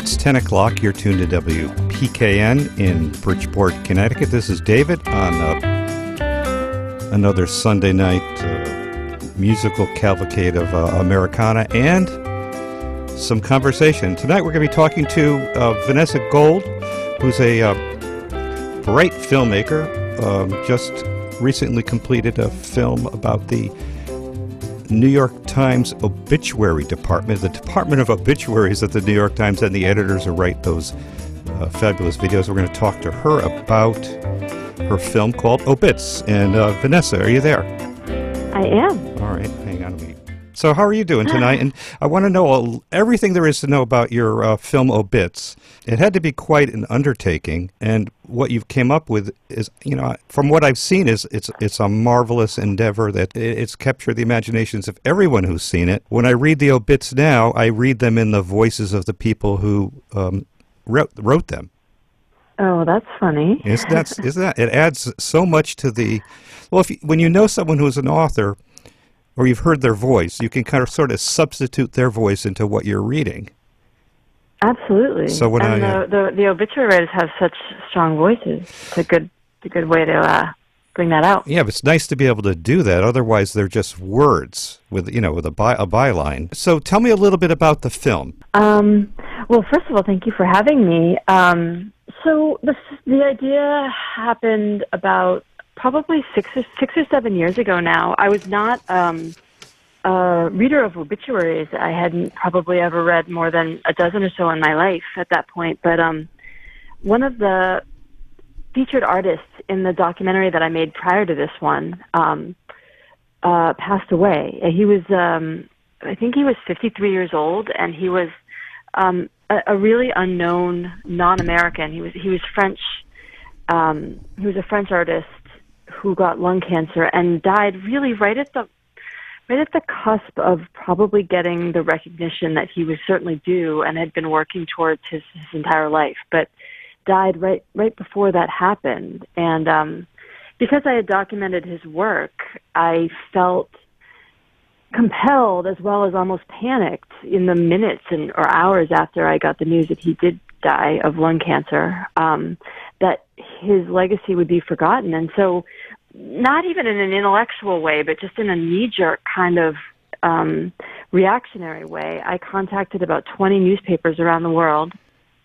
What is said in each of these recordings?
It's 10 o'clock. You're tuned to WPKN in Bridgeport, Connecticut. This is David on another Sunday night musical cavalcade of Americana and some conversation. Tonight we're going to be talking to Vanessa Gould, who's a bright filmmaker. Just recently completed a film about the New York Times Obituary Department, the Department of Obituaries at the New York Times, and the editors who write those fabulous videos. We're going to talk to her about her film called Obits. And Vanessa, are you there? I am. All right, hang on a minute. So how are you doing tonight? And I want to know everything there is to know about your film Obits. It had to be quite an undertaking, and what you've came up with is, you know, from what I've seen, it's a marvelous endeavor that it's captured the imaginations of everyone who's seen it. When I read the obits now, I read them in the voices of the people who wrote them. Oh, that's funny. Isn't that? It adds so much to the. Well, when you know someone who's an author, or you've heard their voice, you can kind of sort of substitute their voice into what you're reading. Absolutely. So when the obituary writers have such strong voices. It's a good way to bring that out. Yeah, but it's nice to be able to do that. Otherwise, they're just words with a byline. So tell me a little bit about the film. Well, first of all, thank you for having me. So the idea happened about probably six or 7 years ago now. I was not a reader of obituaries. I hadn't probably ever read more than a dozen or so in my life at that point. But one of the featured artists in the documentary that I made prior to this one passed away. He was, I think he was 53 years old, and he was a really unknown non-American. He was French. He was a French artist who got lung cancer and died really right at the cusp of probably getting the recognition that he was certainly due and had been working towards his entire life, but died right before that happened. And because I had documented his work, I felt compelled, as well as almost panicked, in the minutes or hours after I got the news that he did die of lung cancer, that his legacy would be forgotten. And so, not even in an intellectual way, but just in a knee-jerk kind of reactionary way, I contacted about 20 newspapers around the world,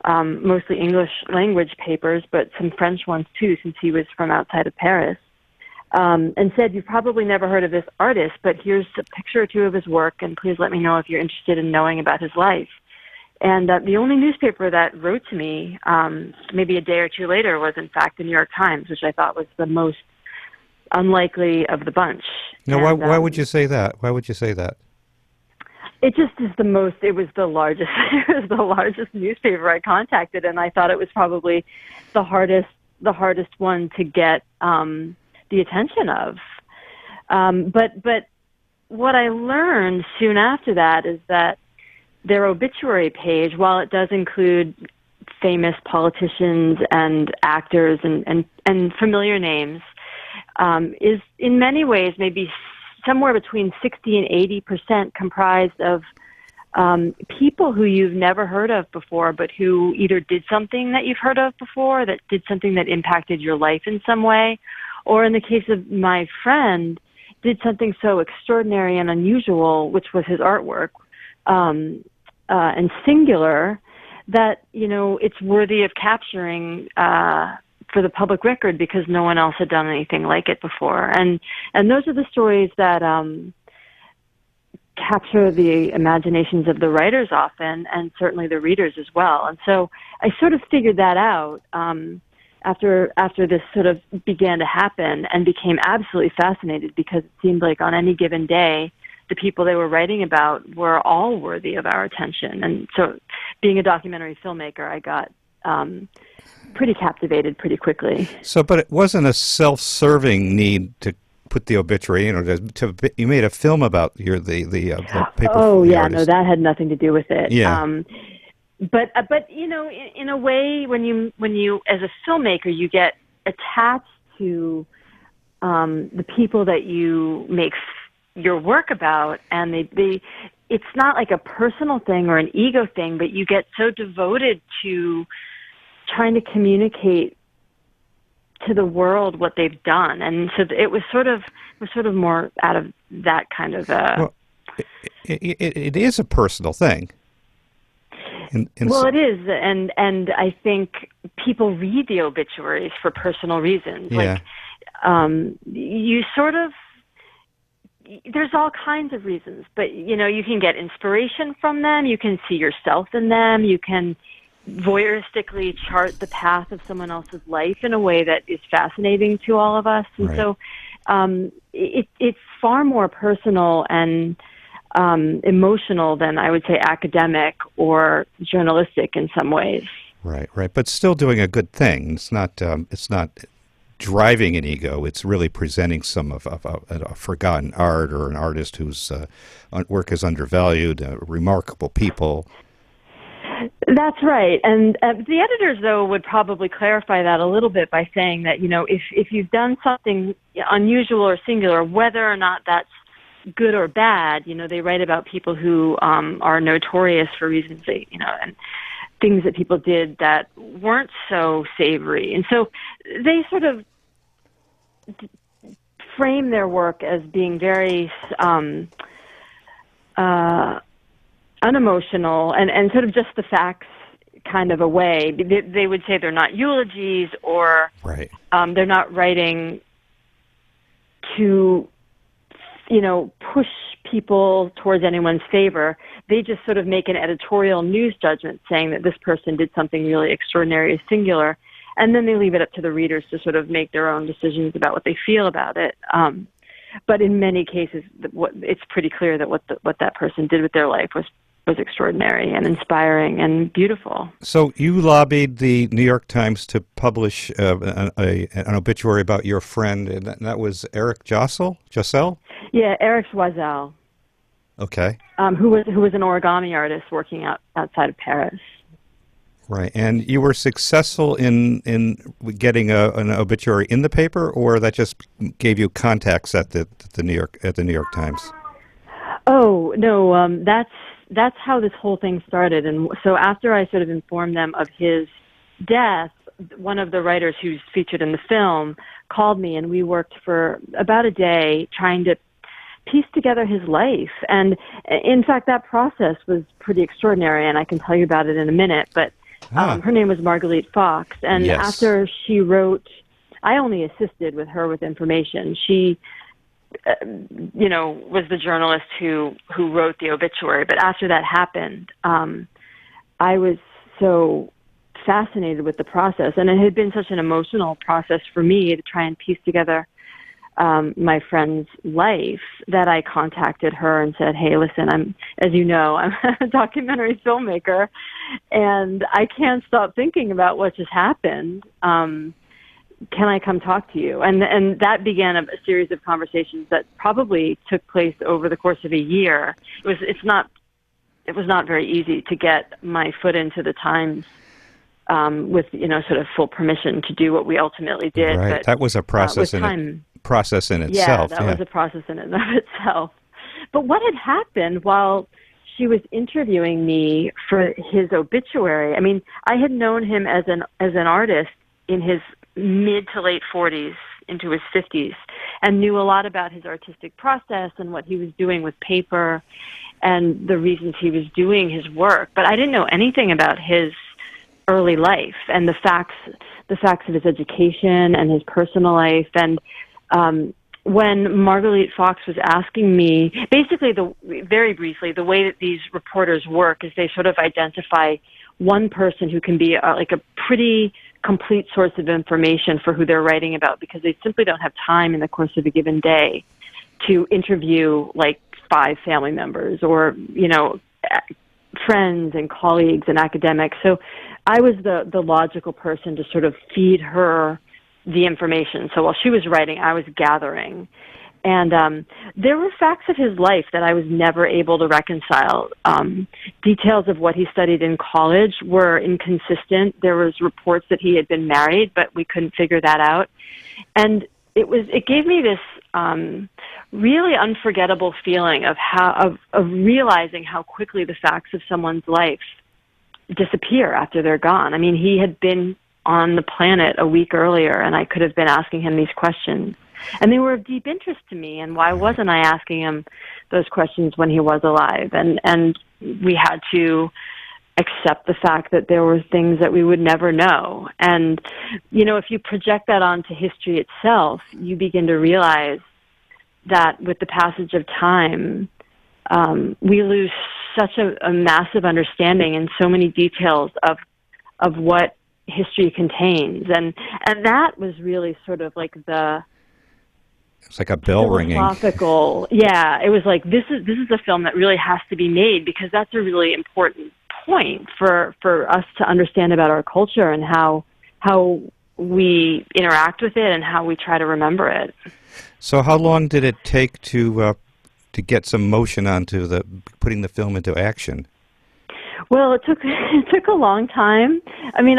mostly English language papers, but some French ones too, since he was from outside of Paris, and said, "You've probably never heard of this artist, but here's a picture or two of his work, and please let me know if you're interested in knowing about his life." And the only newspaper that wrote to me, maybe a day or two later, was in fact the New York Times, which I thought was the most unlikely of the bunch. Now, why would you say that? Why would you say that? It just is the most. It was the largest. It was the largest newspaper I contacted, and I thought it was probably the hardest one to get the attention of. But what I learned soon after that is that their obituary page, while it does include famous politicians and actors and familiar names, is in many ways maybe somewhere between 60 and 80% comprised of people who you've never heard of before, but who either did something that you've heard of before, that did something that impacted your life in some way, or in the case of my friend, did something so extraordinary and unusual, which was his artwork, and singular, that, you know, it's worthy of capturing for the public record because no one else had done anything like it before. And those are the stories that capture the imaginations of the writers often, and certainly the readers as well. And so I sort of figured that out after this sort of began to happen, and became absolutely fascinated because it seemed like on any given day, the people they were writing about were all worthy of our attention. And so being a documentary filmmaker, I got pretty captivated pretty quickly. So, but it wasn't a self-serving need to put the obituary, you know, you made a film about the paper. Oh, yeah, artist. no, that had nothing to do with it. Yeah. But you know, in a way, when you as a filmmaker, you get attached to the people that you make your work about, and they it's not like a personal thing or an ego thing, but you get so devoted to trying to communicate to the world what they've done, and so it was sort of more out of that kind of. Well, it is a personal thing. Well, it is, and I think people read the obituaries for personal reasons. Yeah. Like, you sort of. There's all kinds of reasons, but you can get inspiration from them. You can see yourself in them. You can voyeuristically chart the path of someone else's life in a way that is fascinating to all of us. And so it's far more personal and emotional than I would say academic or journalistic in some ways. Right. But still doing a good thing. It's not driving an ego. It's really presenting some of a forgotten art or an artist whose work is undervalued, remarkable people. That's right. And the editors, though, would probably clarify that a little bit by saying that, if you've done something unusual or singular, whether or not that's good or bad, they write about people who are notorious for reasons and things that people did that weren't so savory. And so they sort of frame their work as being very unemotional and sort of just the facts kind of a way. They would say they're not eulogies or they're not writing to, push people towards anyone's favor. They just sort of make an editorial news judgment saying that this person did something really extraordinary or singular, and then they leave it up to the readers to sort of make their own decisions about what they feel about it. But in many cases, it's pretty clear that what that person did with their life was extraordinary and inspiring and beautiful. So you lobbied the New York Times to publish an obituary about your friend, and that was Eric Jossel? Yeah, Eric Joissel. Okay. Who was an origami artist working outside of Paris. Right, and you were successful in getting an obituary in the paper, or that just gave you contacts at the New York Times? Oh no, that's how this whole thing started. And so after I sort of informed them of his death, one of the writers who's featured in the film called me, and we worked for about a day trying to piece together his life. And in fact, that process was pretty extraordinary, and I can tell you about it in a minute. But her name was Marguerite Fox, and after she wrote, I only assisted with her with information. She, was the journalist who wrote the obituary. But after that happened, I was so fascinated with the process, and it had been such an emotional process for me to try and piece together my friend's life that I contacted her and said, hey, listen, I'm a documentary filmmaker, and I can't stop thinking about what just happened. Can I come talk to you? And that began a series of conversations that probably took place over the course of a year. It was not very easy to get my foot into the Times with sort of full permission to do what we ultimately did. Right, but, that was a process process in itself. Yeah, that was a process in and of itself. But what had happened while she was interviewing me for his obituary, I mean, I had known him as an artist in his mid to late 40s into his 50s, and knew a lot about his artistic process and what he was doing with paper and the reasons he was doing his work. But I didn't know anything about his early life and the facts of his education and his personal life. And when Marguerite Fox was asking me, basically, very briefly, the way that these reporters work is they sort of identify one person who can be like a pretty complete source of information for who they're writing about, because they simply don't have time in the course of a given day to interview like 5 family members or, friends and colleagues and academics. So I was the logical person to sort of feed her the information. So while she was writing, I was gathering. And there were facts of his life that I was never able to reconcile. Details of what he studied in college were inconsistent. There was reports that he had been married, but we couldn't figure that out. And it gave me this really unforgettable feeling of of realizing how quickly the facts of someone's life disappear after they're gone. I mean, he had been on the planet a week earlier, and I could have been asking him these questions, and they were of deep interest to me. And why wasn't I asking him those questions when he was alive? And we had to accept the fact that there were things that we would never know. And, you know, if you project that onto history itself, you begin to realize that with the passage of time, we lose such a massive understanding and so many details of what history contains. And that was really sort of like it's like a bell ringing. Philosophical. Yeah, it was like, this is a film that really has to be made, because that's a really important point for us to understand about our culture and how we interact with it and how we try to remember it. So how long did it take to get some motion onto putting the film into action? Well, it took a long time. I mean,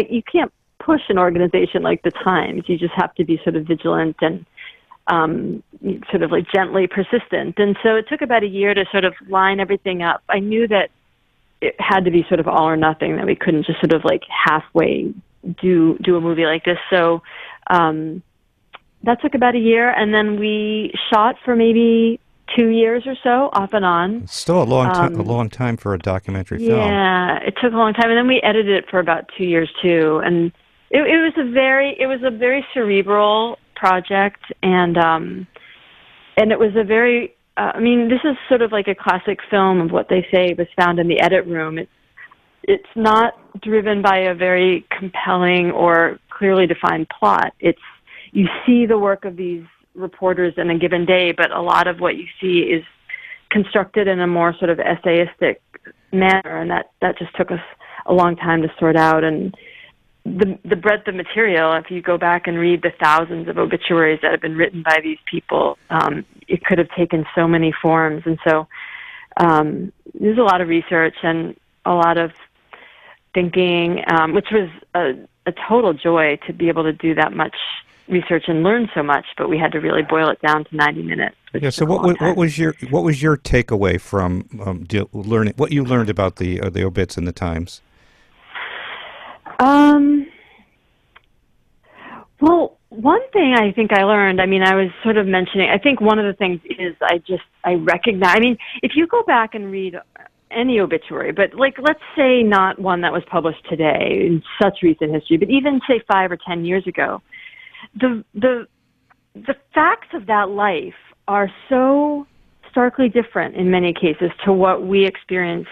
you can't push an organization like the Times. You just have to be sort of vigilant and sort of like gently persistent. And so it took about a year to sort of line everything up. I knew that it had to be sort of all or nothing, that we couldn't just sort of like halfway do a movie like this. So that took about a year, and then we shot for maybe 2 years or so, off and on. It's still a long time for a documentary film. Yeah, it took a long time, and then we edited it for about 2 years too. And it was a very cerebral project, and it was a very I mean, this is sort of like a classic film of what they say was found in the edit room. It's not driven by a very compelling or clearly defined plot. You see the work of these reporters in a given day, but a lot of what you see is constructed in a more sort of essayistic manner, and that just took us a long time to sort out. And the breadth of material, if you go back and read the thousands of obituaries that have been written by these people, it could have taken so many forms. And so there's a lot of research and a lot of thinking, which was a total joy to be able to do that much research and learn so much, but we had to really boil it down to 90 minutes. Yeah. So what was your takeaway from learning what you learned about the Obits in the Times? Well, one thing I think I learned, I mean, I was sort of mentioning, I think one of the things is I recognize, I mean, if you go back and read any obituary, but like, let's say not one that was published today in such recent history, but even say 5 or 10 years ago, the facts of that life are so starkly different in many cases to what we experienced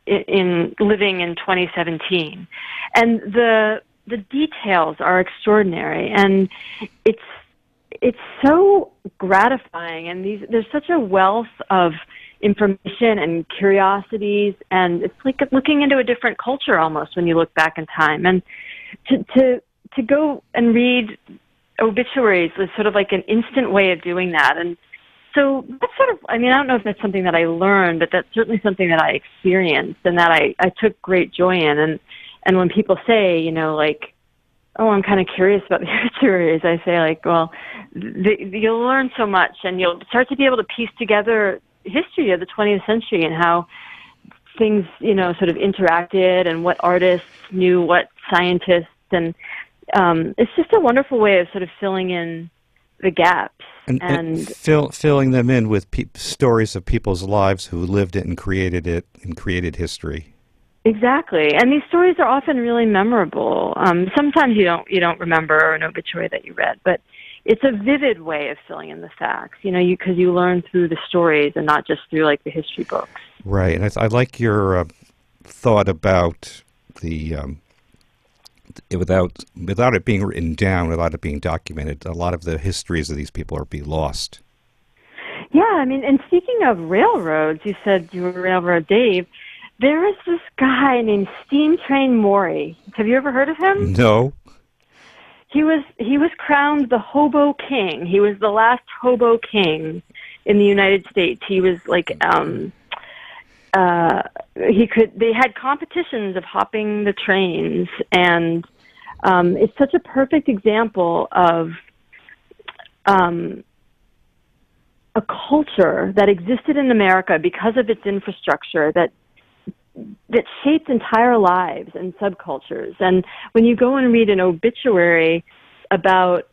in living in 2017. And the details are extraordinary, and it's so gratifying, and there's such a wealth of information and curiosities, and it's like looking into a different culture almost when you look back in time. And to go and read obituaries is sort of like an instant way of doing that. And so that's sort of, I mean, I don't know if that's something that I learned, but that's certainly something that I experienced and that I took great joy in. And when people say, you know, like, oh, I'm kind of curious about the obituaries, I say, like, well, you'll learn so much, and you'll start to be able to piece together history of the 20th century and how things, you know, sort of interacted and what artists knew what scientists. And it's just a wonderful way of sort of filling in the gaps. And filling them in with stories of people's lives who lived it and created history. Exactly, and these stories are often really memorable. Sometimes you don't remember an obituary that you read, but it's a vivid way of filling in the facts. You know, because you learn through the stories and not just through like the history books. Right, and I like your thought about the without it being written down, without it being documented, a lot of the histories of these people are being lost. Yeah, I mean, and speaking of railroads, you said you were Railroad Dave. There is this guy named Steam Train Maury. Have you ever heard of him? No. He was crowned the Hobo King. He was the last Hobo King in the United States. He was like they had competitions of hopping the trains, and it's such a perfect example of a culture that existed in America because of its infrastructure that shaped entire lives and subcultures. And when you go and read an obituary about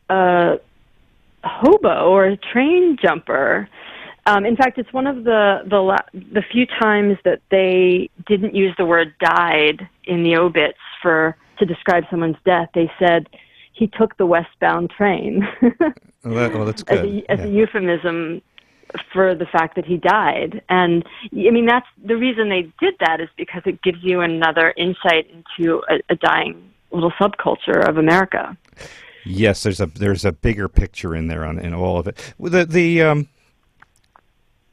a hobo or a train jumper, in fact, it's one of the few times that they didn't use the word died in the obits to describe someone's death. They said he took the westbound train. Well, that's good. As a euphemism for the fact that he died. And I mean, that's the reason they did that, is because it gives you another insight into a dying little subculture of America. Yes, there's a bigger picture in there in all of it.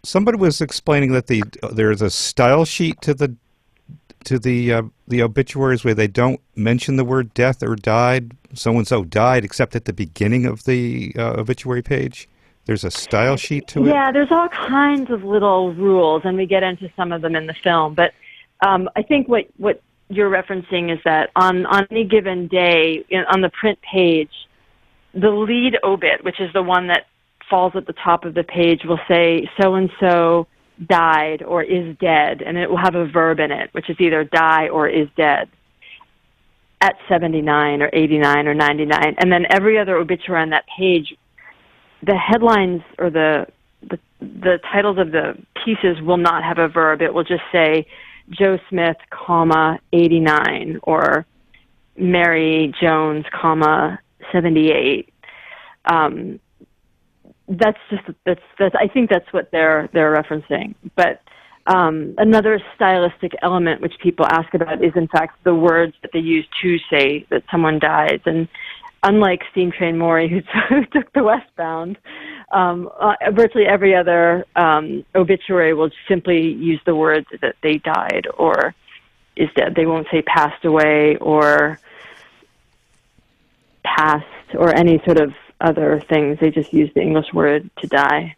Somebody was explaining that there's a style sheet to the obituaries where they don't mention the word death or died. So and so died, except at the beginning of the obituary page. There's a style sheet to it. Yeah, there's all kinds of little rules, and we get into some of them in the film. But I think what you're referencing is that on any given day, on the print page, the lead obit, which is the one that falls at the top of the page, will say so-and-so died or is dead, and it will have a verb in it, which is either die or is dead, at 79 or 89 or 99. And then every other obituary on that page, the headlines or the titles of the pieces will not have a verb. It will just say Joe Smith, 89, or Mary Jones, 78. That's I think that's what they're referencing. But another stylistic element which people ask about is, in fact, the words that they use to say that someone dies. And unlike Steam Train Maury, who took the westbound, virtually every other obituary will simply use the words that they died or is dead. They won't say passed away or passed or any sort of other things. They just use the English word to die.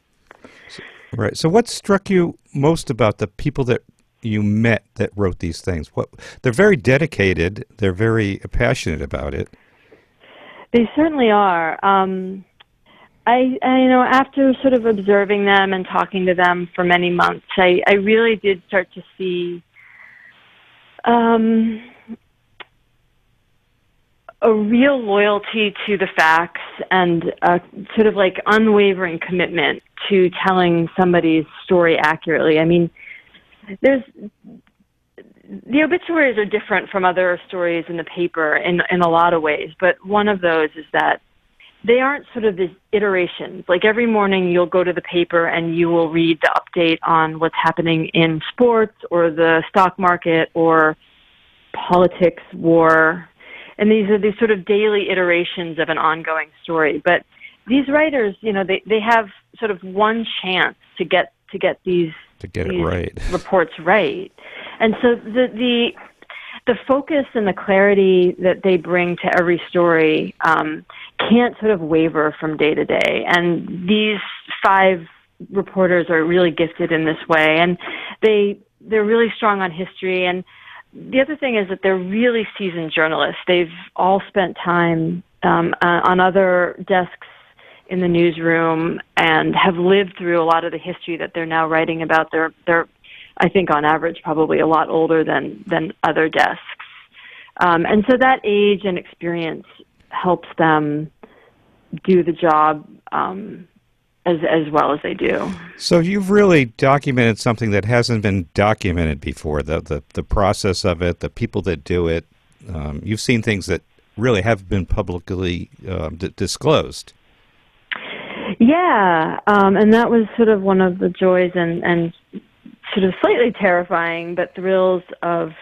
Right. So what struck you most about the people that you met that wrote these things? They're very dedicated. They're very passionate about it. They certainly are. I after sort of observing them and talking to them for many months, I really did start to see a real loyalty to the facts and a sort of like unwavering commitment to telling somebody's story accurately. I mean, the obituaries are different from other stories in the paper in a lot of ways, but one of those is that they aren't sort of these iterations. Like every morning you'll go to the paper and you will read the update on what's happening in sports or the stock market or politics, war. And these are these sort of daily iterations of an ongoing story. But these writers, they have sort of one chance to get these reports right. And so the focus and the clarity that they bring to every story can't sort of waver from day to day. And these 5 reporters are really gifted in this way, and they're really strong on history. And the other thing is that they're really seasoned journalists. They've all spent time on other desks in the newsroom and have lived through a lot of the history that they're now writing about. They're I think on average probably a lot older than other desks. And so that age and experience helps them do the job as well as they do. So you've really documented something that hasn't been documented before, the process of it, the people that do it. You've seen things that really haven't been publicly disclosed. Yeah, and that was sort of one of the joys and sort of slightly terrifying but thrills of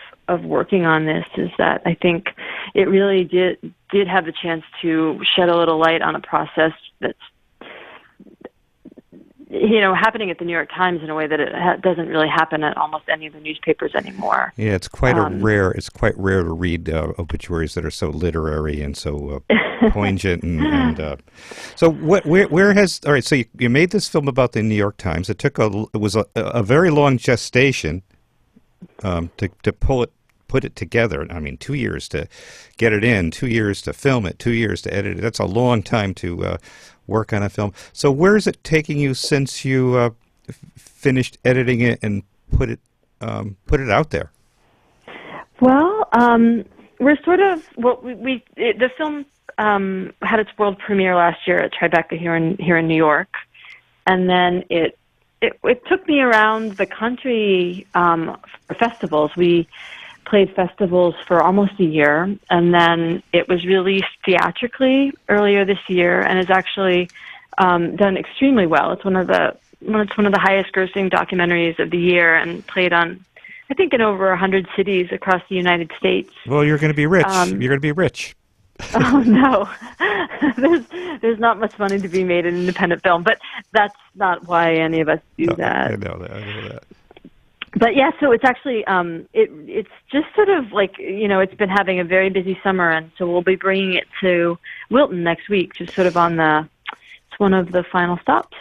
working on this, is that I think it really did have the chance to shed a little light on a process that's happening at the New York Times in a way that it doesn't really happen at almost any of the newspapers anymore. Yeah, it's quite rare to read obituaries that are so literary and so poignant and so where has all right? So you made this film about the New York Times. It was a very long gestation to pull put it together. I mean, 2 years to get it in, 2 years to film it, 2 years to edit it. That's a long time to work on a film. So where is it taking you since you finished editing it and put it out there? Well, we're sort of the film had its world premiere last year at Tribeca here in New York, and then it took me around the country for festivals. We played festivals for almost a year, and then it was released theatrically earlier this year, and has actually done extremely well. It's one of the highest grossing documentaries of the year, and played on, I think, in over 100 cities across the United States. Well, you're going to be rich. You're going to be rich. Oh no, there's not much money to be made in independent film, but that's not why any of us do that. I know that. But yeah, so it's actually it's just sort of like, it's been having a very busy summer, and so we'll be bringing it to Wilton next week, just sort of it's one of the final stops.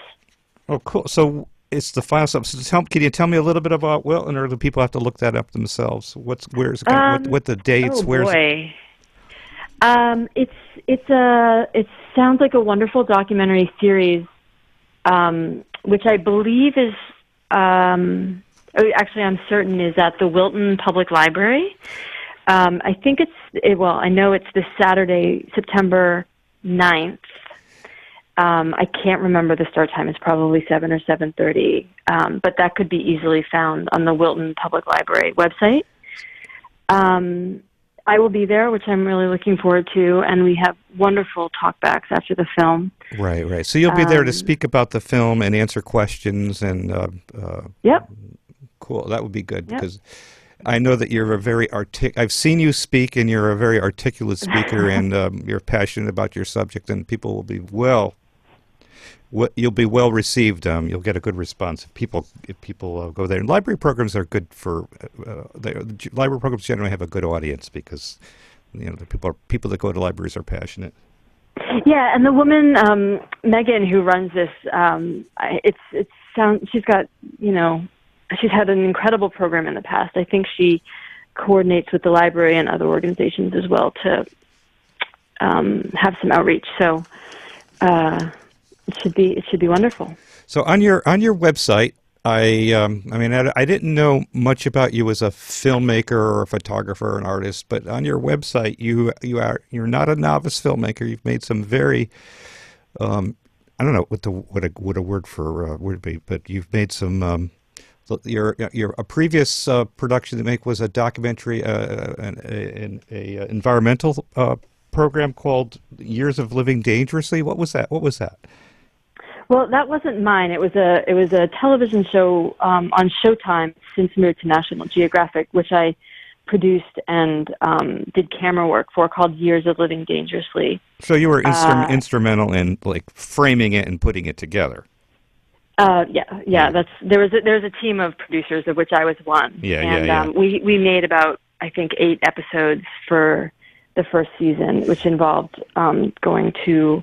Oh, cool. So it's the final stop. So can you tell me a little bit about Wilton, or do people have to look that up themselves? What the dates? Oh boy. It sounds like a wonderful documentary series, which I believe is, actually I'm certain is at the Wilton Public Library. I think I know it's this Saturday, September 9th. I can't remember the start time. It's probably 7 or 7:30, but that could be easily found on the Wilton Public Library website. I will be there, which I'm really looking forward to, and we have wonderful talkbacks after the film. Right. So you'll be there to speak about the film and answer questions, and yep. Cool. That would be good, because I know that you're a very I've seen you speak, and you're a very articulate speaker, and you're passionate about your subject, and people will be you'll be well received. You'll get a good response if people go there. And library programs are good for library programs generally have a good audience, because the people that go to libraries are passionate. Yeah, and the woman Megan, who runs this, she's had an incredible program in the past. I think she coordinates with the library and other organizations as well to have some outreach. So it should be wonderful. So on your website, I didn't know much about you as a filmmaker or a photographer or an artist, but on your website you're not a novice filmmaker. You've made some very I don't know what a word for would be, but you've made some your a previous production that make was a documentary, an environmental program called Years of Living Dangerously. What was that? Well, that wasn't mine. It was a television show on Showtime, since moved to National Geographic, which I produced and did camera work for, called Years of Living Dangerously. So you were instrumental in framing it and putting it together. Yeah. There was a team of producers, of which I was one. We made about, I think, 8 episodes for the first season, which involved going to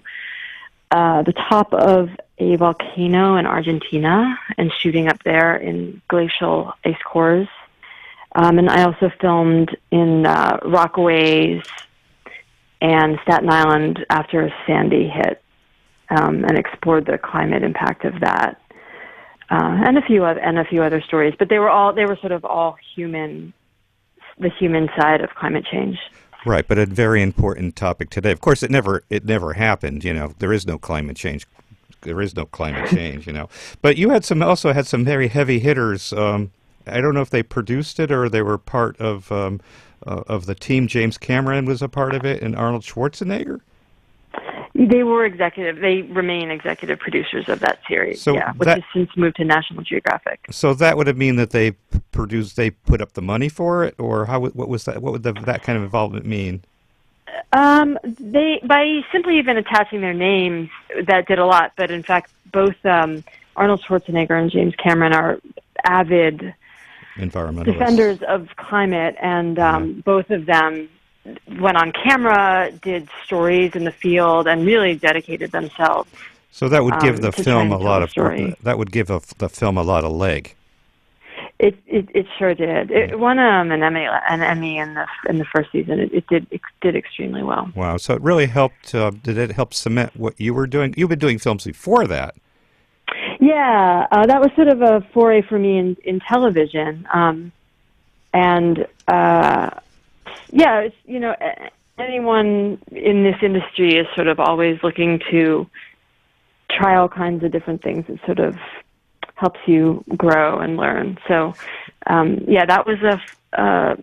the top of a volcano in Argentina and shooting up there in glacial ice cores. And I also filmed in Rockaways and Staten Island after Sandy hit, and explored the climate impact of that, and a few other stories. But they were sort of all human, the human side of climate change. Right, but a very important topic today. Of course, it never happened. There is no climate change. There is no climate change. But you also had some very heavy hitters. I don't know if they produced it or they were part of the team. James Cameron was a part of it, and Arnold Schwarzenegger. They remain executive producers of that series. So which has since moved to National Geographic. So that would have mean that they put up the money for it, or what was that? What would that kind of involvement mean? By simply even attaching their names, that did a lot. But in fact, both Arnold Schwarzenegger and James Cameron are avid environmentalists, defenders of climate, and both of them went on camera, did stories in the field, and really dedicated themselves. So that would give the film a lot of the film a lot of leg. It sure did. It won an Emmy in the first season. It did extremely well. Wow. So it really helped. Did it help cement what you were doing? You've been doing films before that. Yeah, that was sort of a foray for me in television, and yeah, it's, anyone in this industry is sort of always looking to try all kinds of different things. It sort of helps you grow and learn. So, yeah, that was a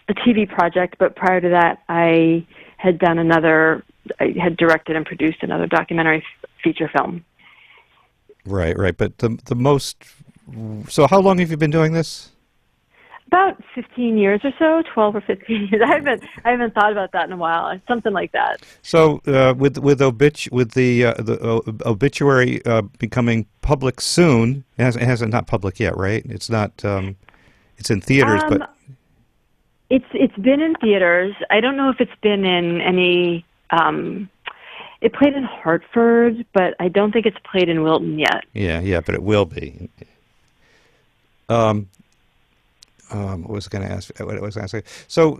TV project. But prior to that, I had directed and produced another documentary feature film. Right. But the most. So how long have you been doing this? About 15 years or so, 12 or 15 years. I haven't thought about that in a while. Something like that. So with the obituary becoming public soon, it hasn't not public yet, right? It's not. It's in theaters, but it's been in theaters. I don't know if it's been in any. It played in Hartford, but I don't think it's played in Wilton yet. Yeah, but it will be. What was going to ask? What was I going to say? So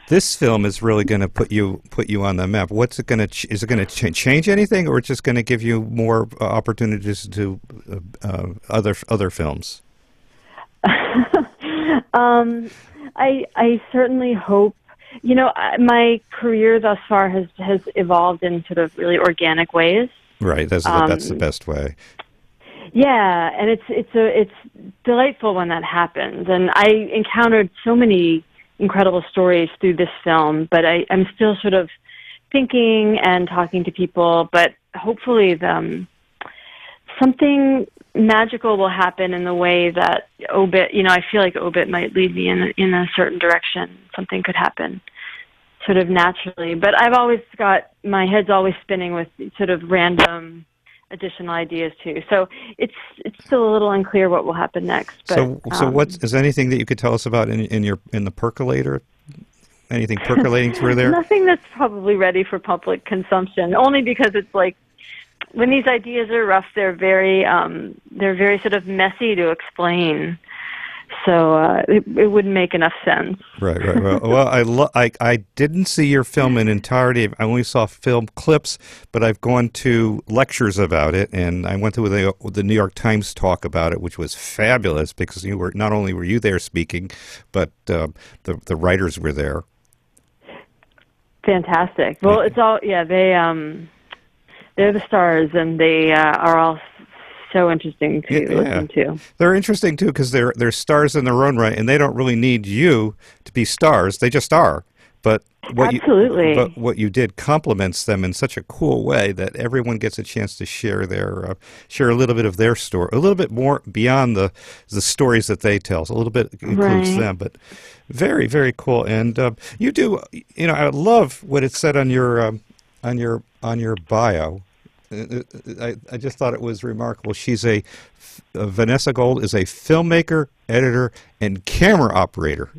this film is really going to put you on the map. What's it going to? Is it going to change anything, or it's just going to give you more opportunities to do other films? I certainly hope. My career thus far has evolved in sort of really organic ways. Right. That's the best way. Yeah, and it's delightful when that happens. And I encountered so many incredible stories through this film, but I'm still sort of thinking and talking to people. But hopefully, something magical will happen in the way that Obit. I feel like Obit might lead me in a certain direction. Something could happen, sort of naturally. But I've always got my head's always spinning with sort of random additional ideas too. So it's still a little unclear what will happen next. But, so is anything that you could tell us about in the percolator? Anything percolating through there? Nothing that's probably ready for public consumption. Only because it's like when these ideas are rough, they're very sort of messy to explain. So it wouldn't make enough sense. Right. Well, I didn't see your film in entirety. I only saw film clips, but I've gone to lectures about it, and I went to the New York Times talk about it, which was fabulous because not only were you there speaking, but the writers were there. Fantastic. Well, it's all they're the stars, and they are all so interesting to listen to. They're interesting too because they're stars in their own right, and they don't really need you to be stars. They just are. But absolutely. But what you did complements them in such a cool way that everyone gets a chance to share share a little bit of their story, a little bit more beyond the stories that they tell. So a little bit includes them, but very, very cool. And you do, I love what it said on your bio. I just thought it was remarkable. She's Vanessa Gould is a filmmaker, editor, and camera operator.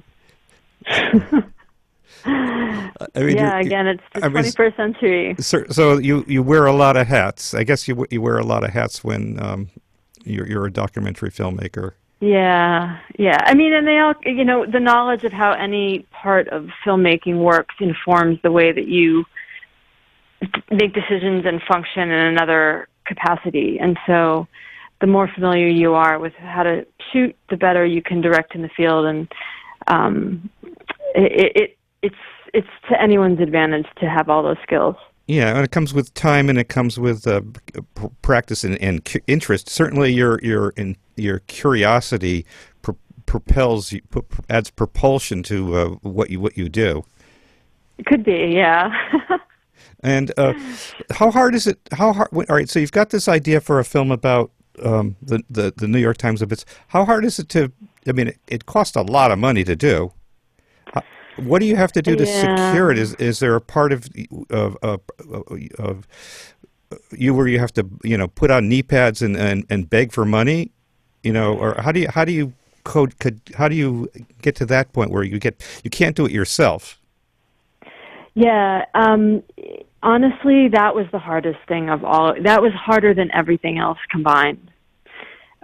Again, it's the 21st century. So you wear a lot of hats. I guess you wear a lot of hats when you're a documentary filmmaker. Yeah. I mean, and they all, the knowledge of how any part of filmmaking works informs the way that you make decisions and function in another capacity. And so the more familiar you are with how to shoot, the better you can direct in the field. And it's to anyone's advantage to have all those skills. Yeah, and it comes with time, and it comes with practice and interest. Certainly, your curiosity propels you, adds propulsion to what you do. It could be, yeah. And how hard is it? All right, so you've got this idea for a film about the New York Times Obits. How hard is it to? I mean, it costs a lot of money to do. What do you have to do to secure it? Is there a part of you where you have to put on knee pads and beg for money, or how do you get to that point where you can't do it yourself? Yeah, honestly, that was the hardest thing of all. That was harder than everything else combined.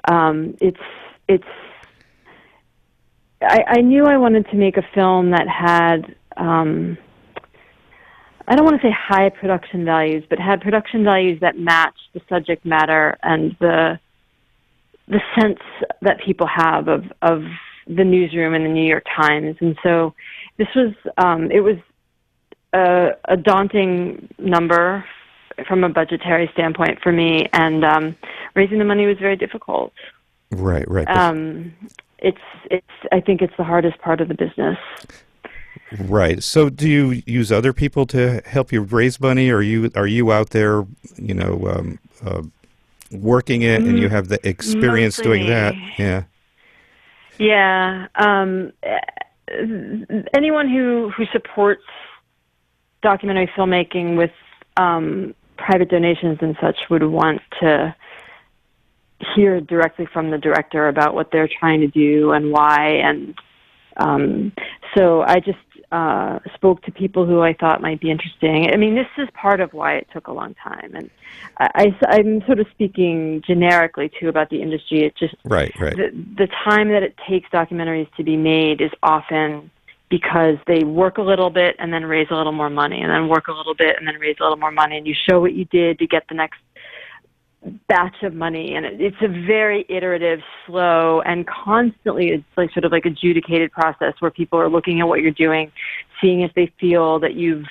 It's. I knew I wanted to make a film that had. I don't want to say high production values, but had production values that matched the subject matter and the sense that people have of the newsroom and the New York Times. And so this was it was a daunting number from a budgetary standpoint for me, and raising the money was very difficult. Right. It's I think it's the hardest part of the business. Right. So, do you use other people to help you raise money, or are you out there, working it, and you have the experience Mostly doing me. that? Yeah. Yeah. Anyone who supports documentary filmmaking with private donations and such would want to hear directly from the director about what they're trying to do and why. And so I just spoke to people who I thought might be interesting. I mean, this is part of why it took a long time. And I'm sort of speaking generically, too, about the industry. It's just right. The time that it takes documentaries to be made is often because they work a little bit and then raise a little more money, and then work a little bit and then raise a little more money, and you show what you did to get the next batch of money. And it's a very iterative, slow, and constantly it's like sort of like adjudicated process where people are looking at what you're doing, seeing if they feel that you've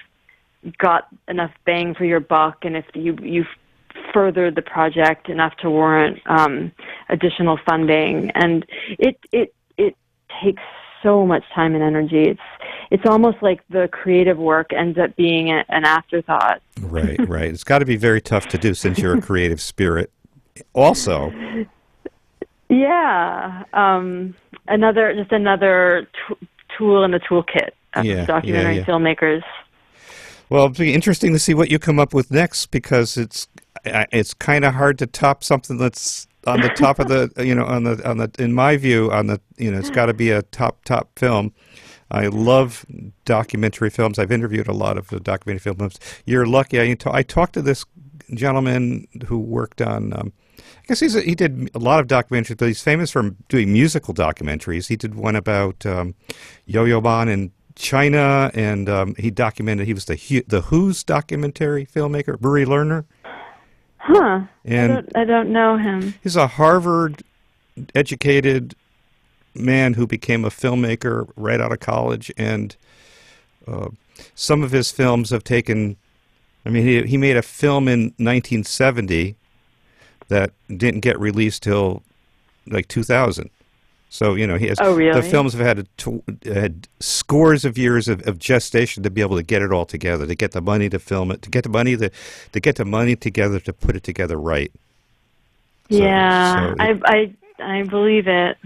got enough bang for your buck, and if you've furthered the project enough to warrant additional funding. And it takes so much time and energy. It's almost like the creative work ends up being an afterthought. Right. It's got to be very tough to do since you're a creative spirit. Also. Yeah. Another tool in the toolkit of documentary filmmakers. Well, it'll be interesting to see what you come up with next, because it's kind of hard to top something that's on the top of the, in my view, it's got to be a top film. I love documentary films. I've interviewed a lot of the documentary films. You're lucky. I talked to this gentleman who worked on, I guess he did a lot of documentaries, but he's famous for doing musical documentaries. He did one about Yo-Yo Ma in China, and he was the Who's documentary filmmaker, Murray Lerner. Huh. And I don't know him. He's a Harvard-educated man who became a filmmaker right out of college, and some of his films have taken. I mean, he made a film in 1970 that didn't get released till like 2000. So he has. Oh, really? The films have had scores of years of gestation to be able to get it all together, to get the money to film it, to get the money together to put it together right. Yeah, I believe it.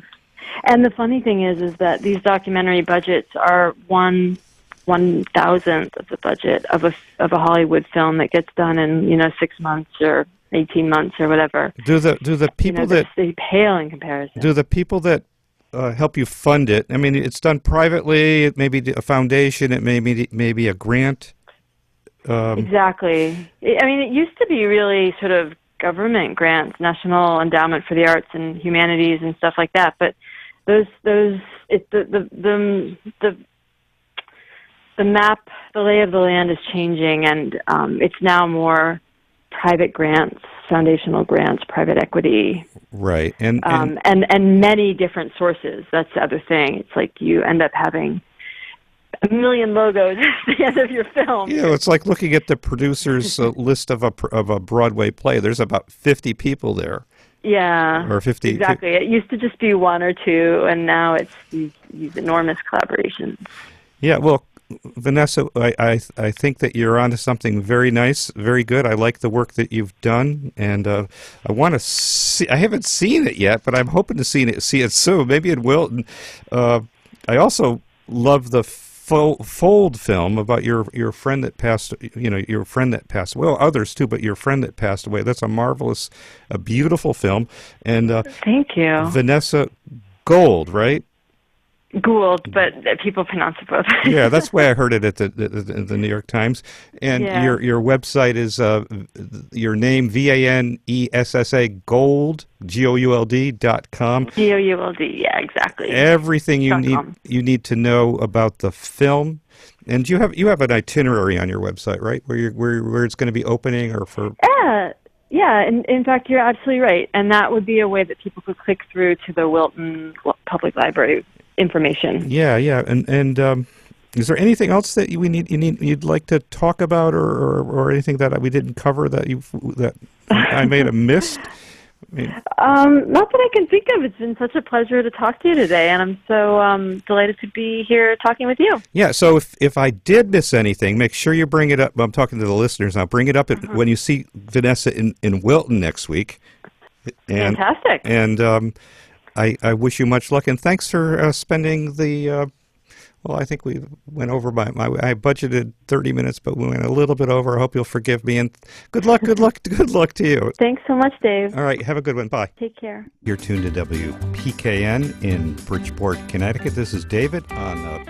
And the funny thing is that these documentary budgets are 1/1000th of the budget of a Hollywood film that gets done in 6 months or 18 months or whatever. Do the people they pale in comparison? Do the people that help you fund it? I mean, it's done privately. It may be a foundation. It may be a grant. Exactly. I mean, it used to be really sort of government grants, National Endowment for the Arts and Humanities and stuff like that. But the map, the lay of the land is changing, and it's now more private grants, foundational grants, private equity. Right. And many different sources. That's the other thing. It's like you end up having a million logos at the end of your film. Yeah, it's like looking at the producer's list of a Broadway play. There's about 50 people there. Yeah, or 50. Exactly. It used to just be one or two, and now it's these enormous collaborations. Yeah, well, Vanessa, I think that you're onto something very nice, very good. I like the work that you've done, and I want to see. I haven't seen it yet, but I'm hoping to see it soon. Maybe it will. I also love the Fold film about your friend that passed. Your friend that passed. Well, others too, but your friend that passed away. That's a beautiful film. And thank you, Vanessa Gould, right? Gould, but people pronounce it both. Yeah, that's the way I heard it at the New York Times. And your website is your name, Vanessa Gould, GOULD.com. GOULD, yeah, exactly. Everything you need to know about the film. And you have an itinerary on your website, right? Where it's going to be opening or for. Yeah. In fact, you're absolutely right, and that would be a way that people could click through to the Wilton Public Library information. Yeah, and is there anything else that you'd like to talk about, or anything that we didn't cover that I may have missed? Not that I can think of. It's been such a pleasure to talk to you today, and I'm so delighted to be here talking with you. Yeah, so if I did miss anything, make sure you bring it up. I'm talking to the listeners now. Bring it up when you see Vanessa in Wilton next week. Fantastic. And I wish you much luck, and thanks for spending the. Well, I think we went over I budgeted 30 minutes, but we went a little bit over. I hope you'll forgive me, and good luck to you. Thanks so much, Dave. All right, have a good one. Bye. Take care. You're tuned to WPKN in Bridgeport, Connecticut. This is David on